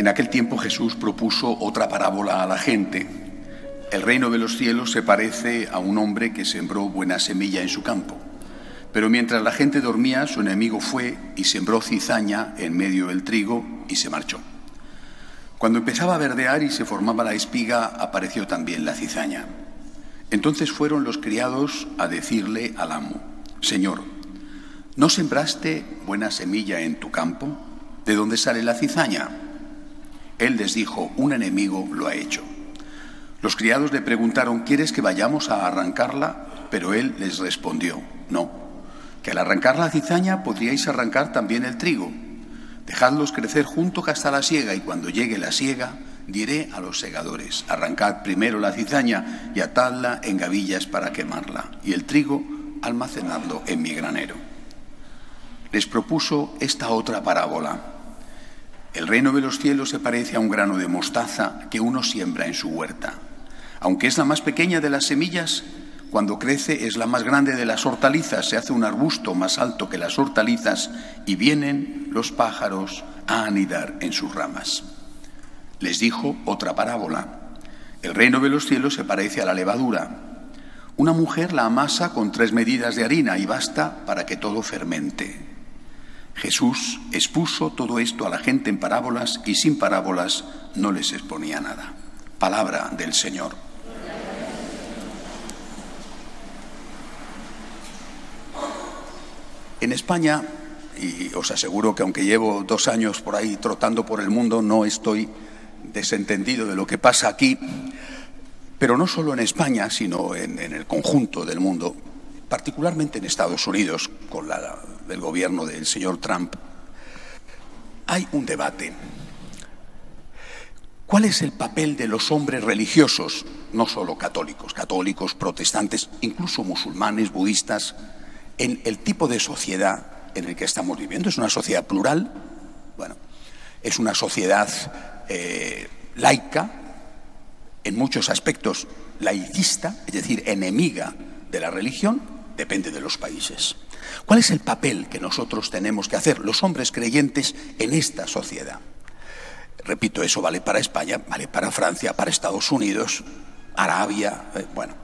En aquel tiempo Jesús propuso otra parábola a la gente. El reino de los cielos se parece a un hombre que sembró buena semilla en su campo. Pero mientras la gente dormía, su enemigo fue y sembró cizaña en medio del trigo y se marchó. Cuando empezaba a verdear y se formaba la espiga, apareció también la cizaña. Entonces fueron los criados a decirle al amo: Señor, ¿no sembraste buena semilla en tu campo? ¿De dónde sale la cizaña? Él les dijo: un enemigo lo ha hecho. Los criados le preguntaron: ¿quieres que vayamos a arrancarla? Pero él les respondió: no, que al arrancar la cizaña podríais arrancar también el trigo. Dejadlos crecer juntos hasta la siega, y cuando llegue la siega, diré a los segadores: arrancad primero la cizaña y atadla en gavillas para quemarla, y el trigo almacenadlo en mi granero. Les propuso esta otra parábola. El reino de los cielos se parece a un grano de mostaza que uno siembra en su huerta. Aunque es la más pequeña de las semillas, cuando crece es la más grande de las hortalizas, se hace un arbusto más alto que las hortalizas y vienen los pájaros a anidar en sus ramas. Les dijo otra parábola. El reino de los cielos se parece a la levadura. Una mujer la amasa con 3 medidas de harina y basta para que todo fermente. Jesús expuso todo esto a la gente en parábolas y sin parábolas no les exponía nada. Palabra del Señor. En España, y os aseguro que aunque llevo 2 años por ahí trotando por el mundo, no estoy desentendido de lo que pasa aquí, pero no solo en España, sino en el conjunto del mundo, particularmente en Estados Unidos, con el gobierno del señor Trump, hay un debate. ¿Cuál es el papel de los hombres religiosos, no solo católicos, protestantes, incluso musulmanes, budistas, en el tipo de sociedad en el que estamos viviendo? ¿Es una sociedad plural? Bueno, es una sociedad laica, en muchos aspectos laicista, es decir, enemiga de la religión, depende de los países. ¿Cuál es el papel que nosotros tenemos que hacer, los hombres creyentes, en esta sociedad? Repito, eso vale para España, vale para Francia, para Estados Unidos, Arabia, bueno.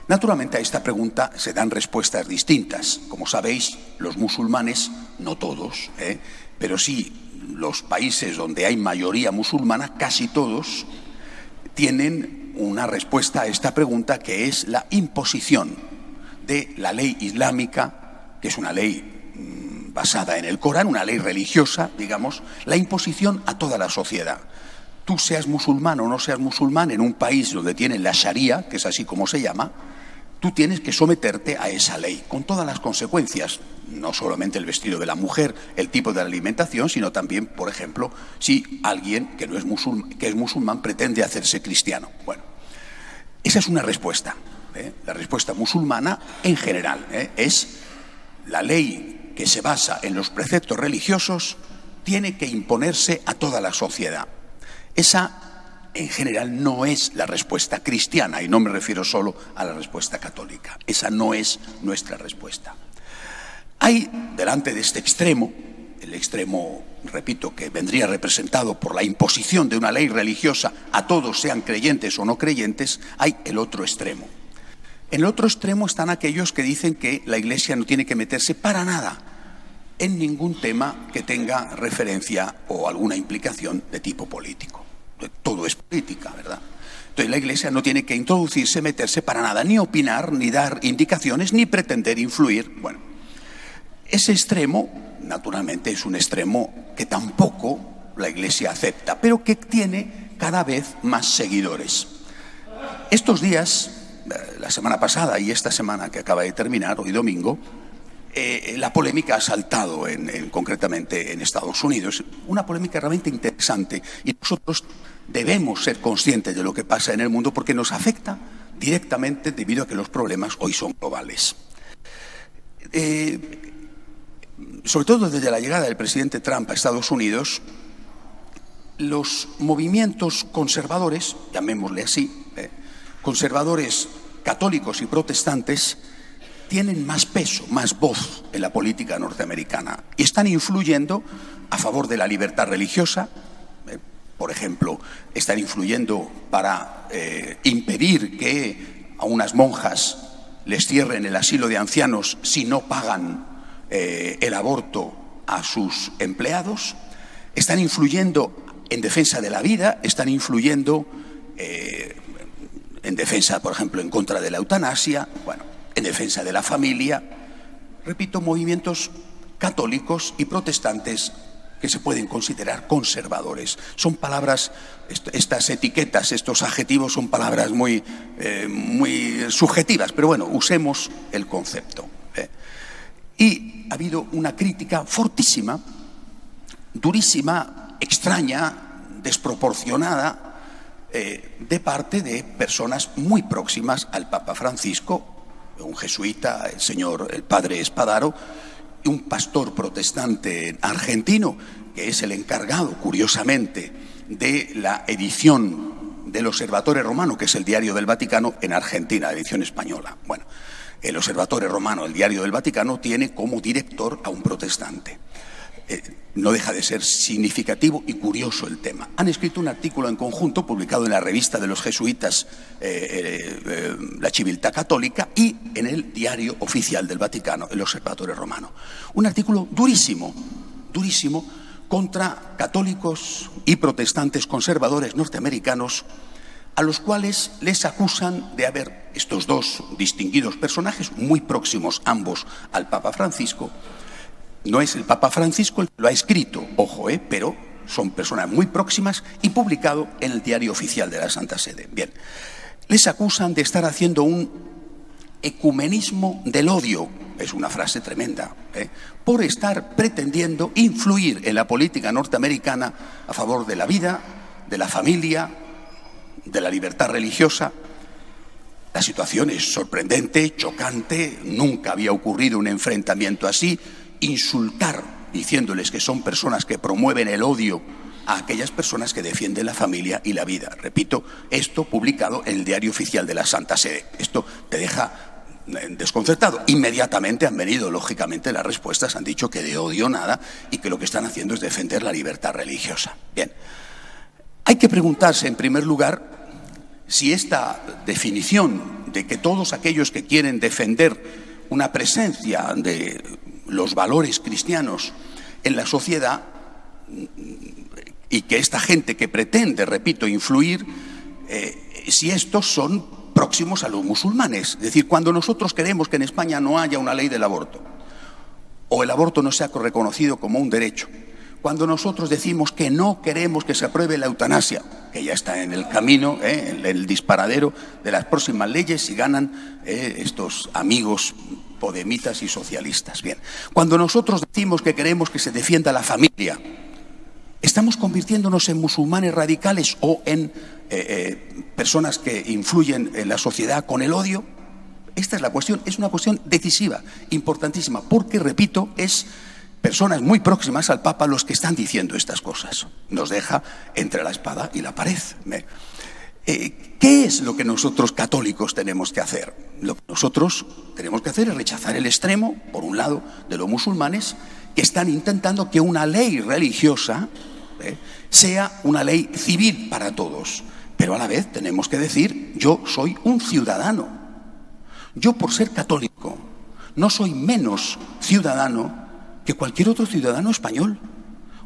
Naturalmente a esta pregunta se dan respuestas distintas. Como sabéis, los musulmanes, no todos, pero sí los países donde hay mayoría musulmana, casi todos, tienen una respuesta a esta pregunta, que es la imposición de la ley islámica, que es una ley basada en el Corán, una ley religiosa, digamos, la imposición a toda la sociedad. Tú seas musulmán o no seas musulmán, en un país donde tienen la Sharia, que es así como se llama, tú tienes que someterte a esa ley, con todas las consecuencias, no solamente el vestido de la mujer, el tipo de la alimentación, sino también, por ejemplo, si alguien que es musulmán pretende hacerse cristiano. Bueno, esa es una respuesta. La respuesta musulmana, en general, es la ley que se basa en los preceptos religiosos, tiene que imponerse a toda la sociedad. Esa, en general, no es la respuesta cristiana, y no me refiero solo a la respuesta católica. Esa no es nuestra respuesta. Hay, delante de este extremo, el extremo, repito, que vendría representado por la imposición de una ley religiosa a todos, sean creyentes o no creyentes, hay el otro extremo. En el otro extremo están aquellos que dicen que la Iglesia no tiene que meterse para nada en ningún tema que tenga referencia o alguna implicación de tipo político. Todo es política, ¿verdad? Entonces la Iglesia no tiene que introducirse, meterse para nada, ni opinar, ni dar indicaciones, ni pretender influir. Bueno, ese extremo, naturalmente, es un extremo que tampoco la Iglesia acepta, pero que tiene cada vez más seguidores. Estos días, la semana pasada y esta semana que acaba de terminar, hoy domingo, la polémica ha saltado concretamente en Estados Unidos, una polémica realmente interesante, y nosotros debemos ser conscientes de lo que pasa en el mundo porque nos afecta directamente debido a que los problemas hoy son globales. Sobre todo desde la llegada del presidente Trump a Estados Unidos, los movimientos conservadores, llamémosle así, conservadores católicos y protestantes, tienen más peso, más voz en la política norteamericana y están influyendo a favor de la libertad religiosa, por ejemplo, están influyendo para impedir que a unas monjas les cierren el asilo de ancianos si no pagan el aborto a sus empleados. Están influyendo en defensa de la vida, están influyendo en defensa, por ejemplo, en contra de la eutanasia, bueno, en defensa de la familia. Repito, movimientos católicos y protestantes que se pueden considerar conservadores. Son palabras, estas etiquetas, estos adjetivos son palabras muy subjetivas, pero bueno, usemos el concepto. Y ha habido una crítica fortísima, durísima, extraña, desproporcionada, de parte de personas muy próximas al Papa Francisco, un jesuita, el padre Espadaro, y un pastor protestante argentino, que es el encargado, curiosamente, de la edición del Osservatore Romano, que es el diario del Vaticano, en Argentina, edición española. Bueno, el Osservatore Romano, el diario del Vaticano, tiene como director a un protestante. No deja de ser significativo y curioso el tema. Han escrito un artículo en conjunto publicado en la revista de los jesuitas, La Civiltà Católica, y en el diario oficial del Vaticano, el Osservatore Romano. Un artículo durísimo, durísimo, contra católicos y protestantes conservadores norteamericanos, a los cuales les acusan de haber, estos dos distinguidos personajes, muy próximos ambos al Papa Francisco. No es el Papa Francisco el que lo ha escrito, ojo, pero son personas muy próximas y publicado en el diario oficial de la Santa Sede. Bien, les acusan de estar haciendo un ecumenismo del odio, es una frase tremenda, por estar pretendiendo influir en la política norteamericana a favor de la vida, de la familia, de la libertad religiosa. La situación es sorprendente, chocante, nunca había ocurrido un enfrentamiento así. Insultar diciéndoles que son personas que promueven el odio a aquellas personas que defienden la familia y la vida. Repito, esto publicado en el diario oficial de la Santa Sede. Esto te deja desconcertado. Inmediatamente han venido, lógicamente, las respuestas, han dicho que de odio nada y que lo que están haciendo es defender la libertad religiosa. Bien, hay que preguntarse, en primer lugar, si esta definición de que todos aquellos que quieren defender una presencia de los valores cristianos en la sociedad, y que esta gente que pretende, repito, influir, si estos son próximos a los musulmanes. Es decir, cuando nosotros queremos que en España no haya una ley del aborto, o el aborto no sea reconocido como un derecho, cuando nosotros decimos que no queremos que se apruebe la eutanasia, que ya está en el camino, en el disparadero de las próximas leyes, si ganan estos amigos podemitas y socialistas. Bien, cuando nosotros decimos que queremos que se defienda la familia, ¿estamos convirtiéndonos en musulmanes radicales o en personas que influyen en la sociedad con el odio? Esta es la cuestión, es una cuestión decisiva, importantísima, porque, repito, es personas muy próximas al Papa los que están diciendo estas cosas. Nos deja entre la espada y la pared. ¿Qué es lo que nosotros católicos tenemos que hacer? Lo que nosotros tenemos que hacer es rechazar el extremo, por un lado, de los musulmanes, que están intentando que una ley religiosa sea una ley civil para todos. Pero a la vez tenemos que decir, yo soy un ciudadano. Yo, por ser católico, no soy menos ciudadano que cualquier otro ciudadano español.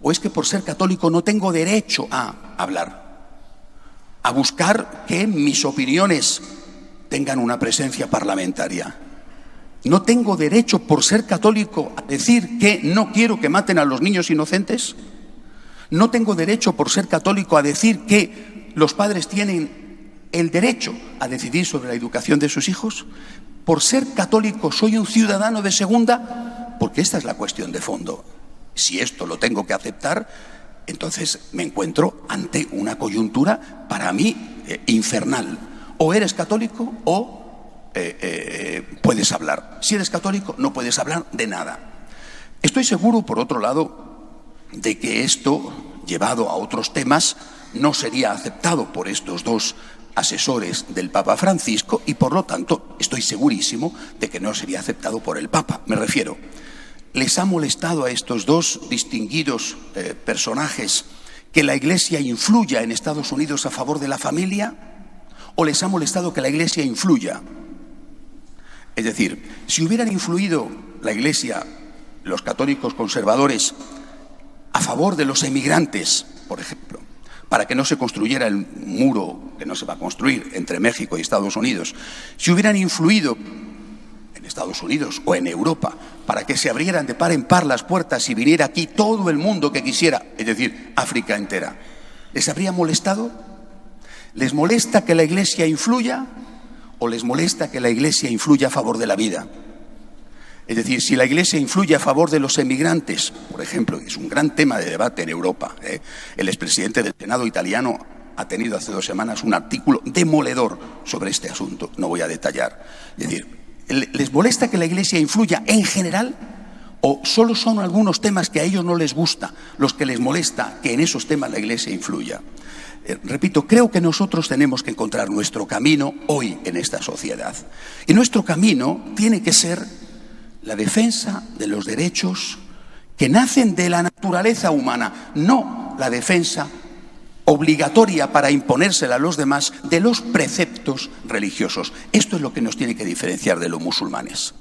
¿O es que por ser católico no tengo derecho a hablar, a buscar que mis opiniones tengan una presencia parlamentaria? ¿No tengo derecho, por ser católico, a decir que no quiero que maten a los niños inocentes? ¿No tengo derecho, por ser católico, a decir que los padres tienen el derecho a decidir sobre la educación de sus hijos? ¿Por ser católico soy un ciudadano de segunda? Porque esta es la cuestión de fondo. Si esto lo tengo que aceptar, entonces me encuentro ante una coyuntura para mí infernal. O eres católico o puedes hablar. Si eres católico no puedes hablar de nada. Estoy seguro, por otro lado, de que esto, llevado a otros temas, no sería aceptado por estos dos asesores del Papa Francisco y, por lo tanto, estoy segurísimo de que no sería aceptado por el Papa. Me refiero, les ha molestado a estos dos distinguidos personajes que la Iglesia influya en Estados Unidos a favor de la familia? ¿O les ha molestado que la Iglesia influya? Es decir, si hubieran influido la Iglesia, los católicos conservadores, a favor de los emigrantes, por ejemplo, para que no se construyera el muro que no se va a construir entre México y Estados Unidos, si hubieran influido en Estados Unidos o en Europa para que se abrieran de par en par las puertas y viniera aquí todo el mundo que quisiera, es decir, África entera, ¿les habría molestado? ¿Les molesta que la Iglesia influya o les molesta que la Iglesia influya a favor de la vida? Es decir, si la Iglesia influye a favor de los emigrantes, por ejemplo, es un gran tema de debate en Europa, el expresidente del Senado italiano ha tenido hace 2 semanas un artículo demoledor sobre este asunto, no voy a detallar. Es decir, ¿les molesta que la Iglesia influya en general o solo son algunos temas que a ellos no les gusta los que les molesta que en esos temas la Iglesia influya? Repito, creo que nosotros tenemos que encontrar nuestro camino hoy en esta sociedad. Y nuestro camino tiene que ser la defensa de los derechos que nacen de la naturaleza humana, no la defensa obligatoria para imponérsela a los demás de los preceptos religiosos. Esto es lo que nos tiene que diferenciar de los musulmanes.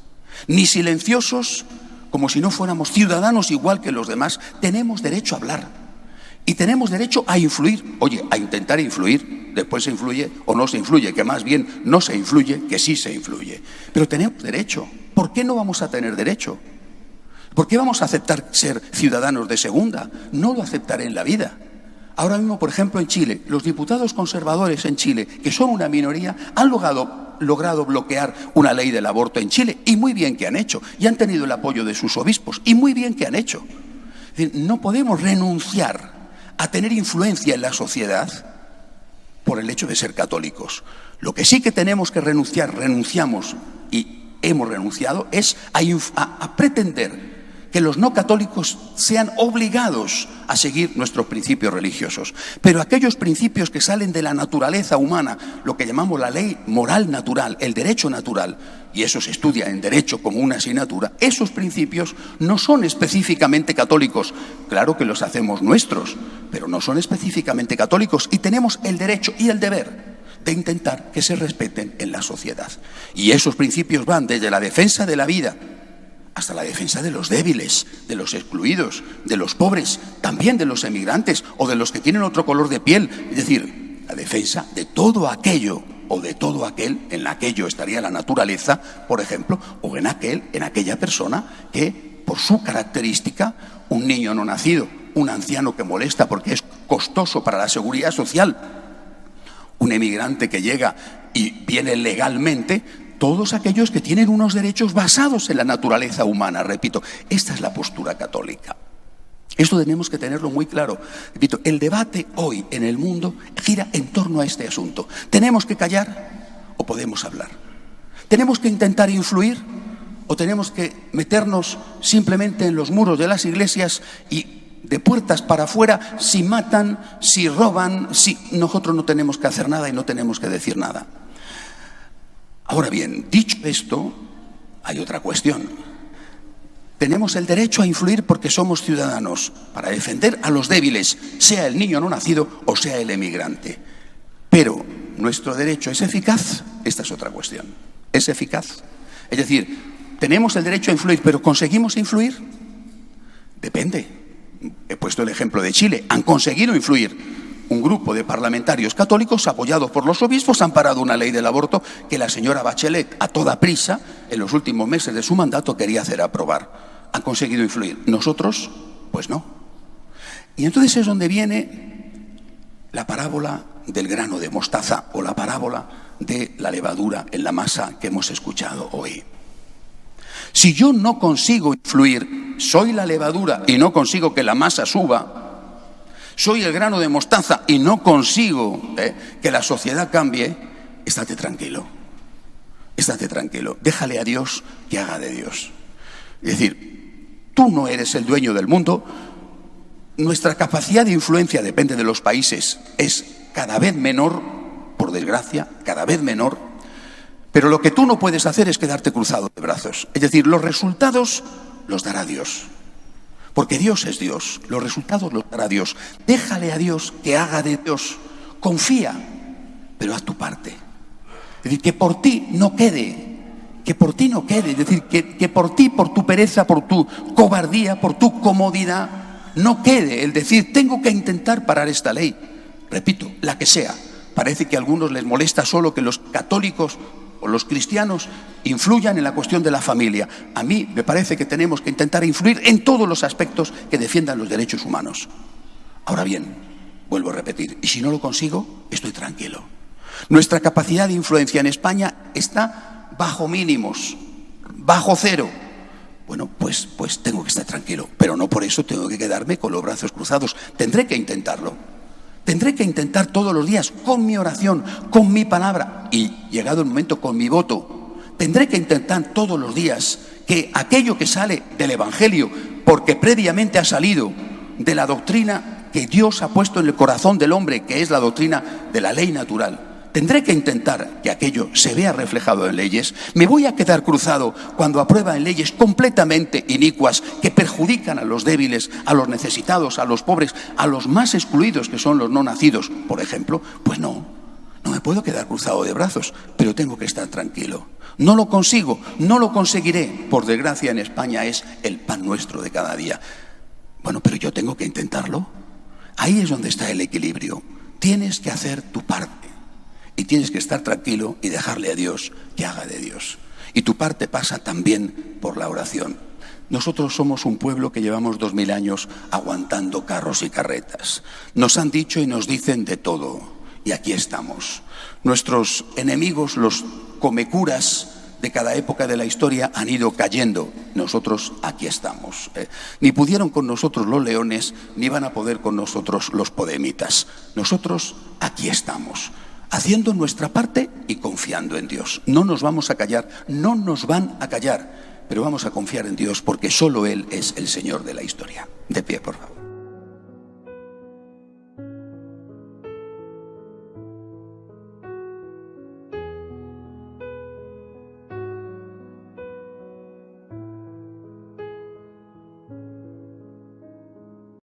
Ni silenciosos, como si no fuéramos ciudadanos igual que los demás, tenemos derecho a hablar. Y tenemos derecho a influir, oye, a intentar influir, después se influye o no se influye, que más bien no se influye, que sí se influye. Pero tenemos derecho. ¿Por qué no vamos a tener derecho? ¿Por qué vamos a aceptar ser ciudadanos de segunda? No lo aceptaré en la vida. Ahora mismo, por ejemplo, en Chile, los diputados conservadores en Chile, que son una minoría, han logrado bloquear una ley del aborto en Chile, y muy bien que han hecho, y han tenido el apoyo de sus obispos, y muy bien que han hecho. Es decir, no podemos renunciar a tener influencia en la sociedad por el hecho de ser católicos. Lo que sí que tenemos que renunciamos y hemos renunciado, es a pretender que los no católicos sean obligados a seguir nuestros principios religiosos. Pero aquellos principios que salen de la naturaleza humana, lo que llamamos la ley moral natural, el derecho natural, y eso se estudia en derecho como una asignatura, esos principios no son específicamente católicos. Claro que los hacemos nuestros, pero no son específicamente católicos y tenemos el derecho y el deber de intentar que se respeten en la sociedad. Y esos principios van desde la defensa de la vida hasta la defensa de los débiles, de los excluidos, de los pobres, también de los emigrantes o de los que tienen otro color de piel. Es decir, la defensa de todo aquello o de todo aquel, en aquello estaría la naturaleza, por ejemplo, o en aquella persona que, por su característica, un niño no nacido, un anciano que molesta porque es costoso para la seguridad social, un emigrante que llega y viene legalmente, todos aquellos que tienen unos derechos basados en la naturaleza humana. Repito, esta es la postura católica. Esto tenemos que tenerlo muy claro. Repito, el debate hoy en el mundo gira en torno a este asunto. ¿Tenemos que callar o podemos hablar? ¿Tenemos que intentar influir o tenemos que meternos simplemente en los muros de las iglesias y de puertas para afuera, si matan, si roban, si nosotros no tenemos que hacer nada y no tenemos que decir nada? Ahora bien, dicho esto, hay otra cuestión. Tenemos el derecho a influir porque somos ciudadanos, para defender a los débiles, sea el niño no nacido o sea el emigrante. Pero, ¿nuestro derecho es eficaz? Esta es otra cuestión. ¿Es eficaz? Es decir, tenemos el derecho a influir, pero ¿conseguimos influir? Depende. He puesto el ejemplo de Chile. Han conseguido influir. Un grupo de parlamentarios católicos apoyados por los obispos han parado una ley del aborto que la señora Bachelet, a toda prisa, en los últimos meses de su mandato, quería hacer aprobar. Han conseguido influir. ¿Nosotros? Pues no. Y entonces es donde viene la parábola del grano de mostaza o la parábola de la levadura en la masa que hemos escuchado hoy. Si yo no consigo influir, soy la levadura y no consigo que la masa suba, soy el grano de mostaza y no consigo que la sociedad cambie, estate tranquilo. Estate tranquilo. Déjale a Dios que haga de Dios. Es decir, tú no eres el dueño del mundo. Nuestra capacidad de influencia, depende de los países, es cada vez menor, por desgracia, cada vez menor. Pero lo que tú no puedes hacer es quedarte cruzado de brazos. Es decir, los resultados los dará Dios. Porque Dios es Dios, los resultados los dará Dios. Déjale a Dios que haga de Dios. Confía, pero haz tu parte. Es decir, que por ti no quede, es decir, que por ti, por tu pereza, por tu cobardía, por tu comodidad, no quede el decir, tengo que intentar parar esta ley. Repito, la que sea. Parece que a algunos les molesta solo que los católicos o los cristianos influyan en la cuestión de la familia. A mí me parece que tenemos que intentar influir en todos los aspectos que defiendan los derechos humanos. Ahora bien, vuelvo a repetir, y si no lo consigo, estoy tranquilo. Nuestra capacidad de influencia en España está bajo mínimos, bajo cero. Bueno, pues tengo que estar tranquilo, pero no por eso tengo que quedarme con los brazos cruzados. Tendré que intentarlo. Tendré que intentar todos los días, con mi oración, con mi palabra y, llegado el momento, con mi voto. Tendré que intentar todos los días que aquello que sale del Evangelio, porque previamente ha salido de la doctrina que Dios ha puesto en el corazón del hombre, que es la doctrina de la ley natural, tendré que intentar que aquello se vea reflejado en leyes. Me voy a quedar cruzado cuando aprueban leyes completamente inicuas que perjudican a los débiles, a los necesitados, a los pobres, a los más excluidos, que son los no nacidos, por ejemplo. Pues no me puedo quedar cruzado de brazos, pero tengo que estar tranquilo. No lo consigo, no lo conseguiré. Por desgracia, en España es el pan nuestro de cada día. Bueno, pero yo tengo que intentarlo. Ahí es donde está el equilibrio. Tienes que hacer tu parte. Y tienes que estar tranquilo y dejarle a Dios que haga de Dios. Y tu parte pasa también por la oración. Nosotros somos un pueblo que llevamos 2000 años aguantando carros y carretas. Nos han dicho y nos dicen de todo. Y aquí estamos. Nuestros enemigos, los comecuras de cada época de la historia, han ido cayendo. Nosotros aquí estamos. Ni pudieron con nosotros los leones, ni van a poder con nosotros los podemitas. Nosotros aquí estamos, haciendo nuestra parte y confiando en Dios. No nos vamos a callar, no nos van a callar, pero vamos a confiar en Dios porque solo Él es el Señor de la historia. De pie, por favor.